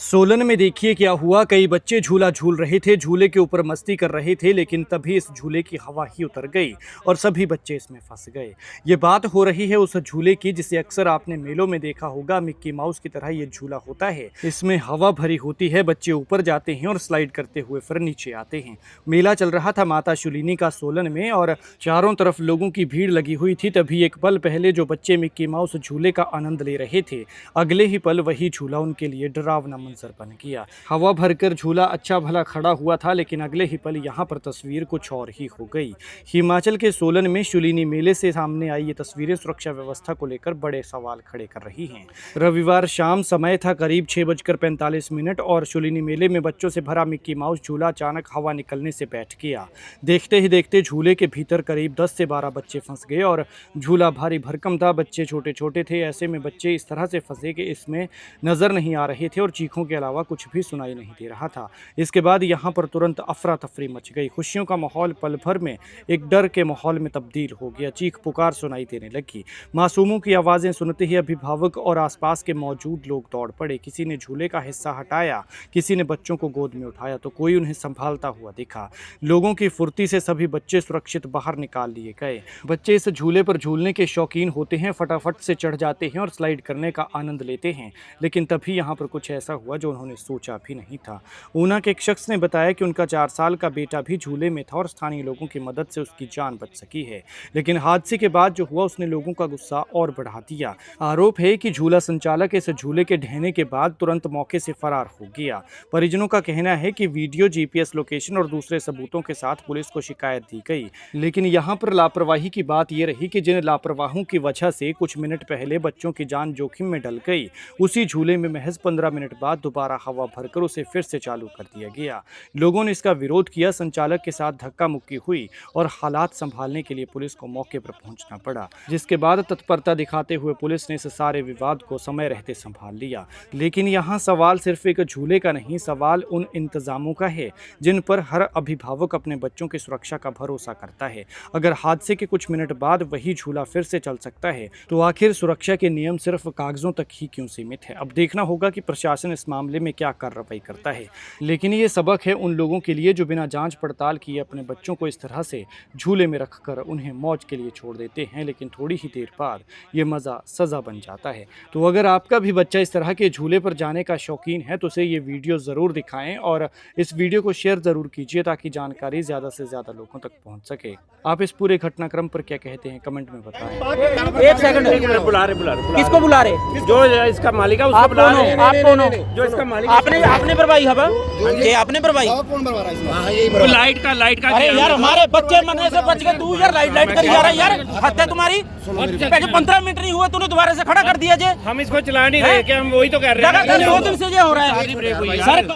सोलन में देखिए क्या हुआ। कई बच्चे झूला झूल रहे थे, झूले के ऊपर मस्ती कर रहे थे, लेकिन तभी इस झूले की हवा ही उतर गई और सभी बच्चे इसमें फंस गए। ये बात हो रही है उस झूले की जिसे अक्सर आपने मेलों में देखा होगा। मिक्की माउस की तरह ये झूला होता है। इसमें हवा भरी होती है, बच्चे ऊपर जाते हैं और स्लाइड करते हुए फिर नीचे आते हैं। मेला चल रहा था माता शूलिनी का सोलन में और चारों तरफ लोगों की भीड़ लगी हुई थी। तभी एक पल पहले जो बच्चे मिक्की माउस झूले का आनंद ले रहे थे, अगले ही पल वही झूला उनके लिए डरावना मंजर बन गया। हवा भरकर झूला अच्छा भला खड़ा हुआ था, लेकिन अगले ही पल यहाँ पर तस्वीर कुछ और ही हो गई। हिमाचल के सोलन में शूलिनी मेले से सामने आई ये तस्वीरें सुरक्षा व्यवस्था को लेकर बड़े सवाल खड़े कर रही हैं। रविवार शाम समय था करीब 6:45 और शूलिनी मेले में बच्चों से भरा मिक्की माउस झूला अचानक हवा निकलने से बैठ गया। देखते ही देखते झूले के भीतर करीब 10 से 12 बच्चे फंस गए और झूला भारी भरकम था। बच्चे छोटे छोटे थे, ऐसे में बच्चे इस तरह से फंसे कि इसमें नजर नहीं आ रहे थे और चीखों के अलावा कुछ भी सुनाई नहीं दे रहा था। इसके बाद यहाँ पर तुरंत अफरा तफरी मच गई। खुशियों का माहौल पल भर में एक डर के माहौल में तब्दील हो गया। चीख पुकार सुनाई देने लगी। मासूमों की आवाज़ें सुनते ही अभिभावक और आसपास के मौजूद लोग दौड़ पड़े। किसी ने झूले का हिस्सा हटाया, किसी ने बच्चों को गोद में उठाया, तो कोई उन्हें संभालता हुआ दिखा। लोगों की फुर्ती से सभी बच्चे सुरक्षित बाहर निकाल लिए गए। बच्चे इस झूले पर झूलने के शौकीन होते हैं, फटाफट से चढ़ जाते हैं और स्लाइड करने का आनंद लेते हैं। लेकिन तभी यहाँ पर कुछ ऐसा हुआ जो उन्होंने सोचा भी नहीं था। ऊना के एक शख्स ने बताया कि उनका 4 साल का बेटा भी झूले में था और स्थानीय लोगों की मदद से उसकी जान बच सकी है। लेकिन हादसे के बाद जो हुआ उसने लोगों का गुस्सा और बढ़ा दिया। आरोप है कि झूला संचालक इस झूले के ढहने के बाद तुरंत मौके से फरार हो गया। परिजनों का कहना है कि वीडियो, जीपीएस लोकेशन और दूसरे सबूतों के साथ पुलिस को शिकायत दी गई। लेकिन यहाँ पर लापरवाही की बात यह रही कि जिन लापरवाहों की वजह से कुछ मिनट पहले बच्चों की जान जोखिम में डल गई, उसी झूले में महज 15 मिनट बाद दोबारा हवा भरकर उसे फिर से चालू कर दिया गया। लोगों ने इसका विरोध किया, संचालक के साथ धक्का मुक्की हुई और हालात संभालने के लिए पुलिस को मौके पर पहुंचना पड़ा, जिसके बाद तत्परता दिखाते हुए पुलिस ने इस सारे विवाद को समय रहते संभाल लिया। लेकिन यहाँ सवाल सिर्फ एक झूले का नहीं, सवाल उन इंतजामों का है जिन पर हर अभिभावक अपने बच्चों की सुरक्षा का भरोसा करता है। अगर हादसे के कुछ मिनट बाद वही झूला फिर से चल सकता है, तो आखिर सुरक्षा के नियम सिर्फ कागजों तक ही क्यों सीमित है? अब देखना होगा कि प्रशासन इस मामले में क्या कार्रवाई करता है। लेकिन ये सबक है उन लोगों के लिए जो बिना जांच पड़ताल किए अपने बच्चों को इस तरह से झूले में रखकर उन्हें मौज के लिए छोड़ देते हैं, लेकिन थोड़ी ही देर बाद ये मज़ा सज़ा बन जाता है। तो अगर आपका भी बच्चा इस तरह के झूले पर जाने का शौकीन है तो उसे ये वीडियो ज़रूर दिखाएं और इस वीडियो को शेयर ज़रूर कीजिए ताकि जानकारी ज़्यादा से ज़्यादा लोगों तक पहुँच सके। आप इस पूरे घटनाक्रम पर क्या कहते हैं, कमेंट में बताएं। एक सेकंड, बुला रहे किसको बुला रहे? जो इसका मालिक है उसको बुला रहे। आप कौन हो? जो इसका मालिक आपने भरवाई हवा, ये आपने भरवाई। तो लाइट का अरे यार हमारे बच्चे मरने से बच गए, तू यार लाइट करी जा रहा है यार। हद है तुम्हारी। 15 मिनट नहीं हुए तूने दोबारा से खड़ा कर दिया जे। हम इसको चला नहीं रहे, हम वही तो कह रहे हैं। 2 दिन से ये हो रहा है सर।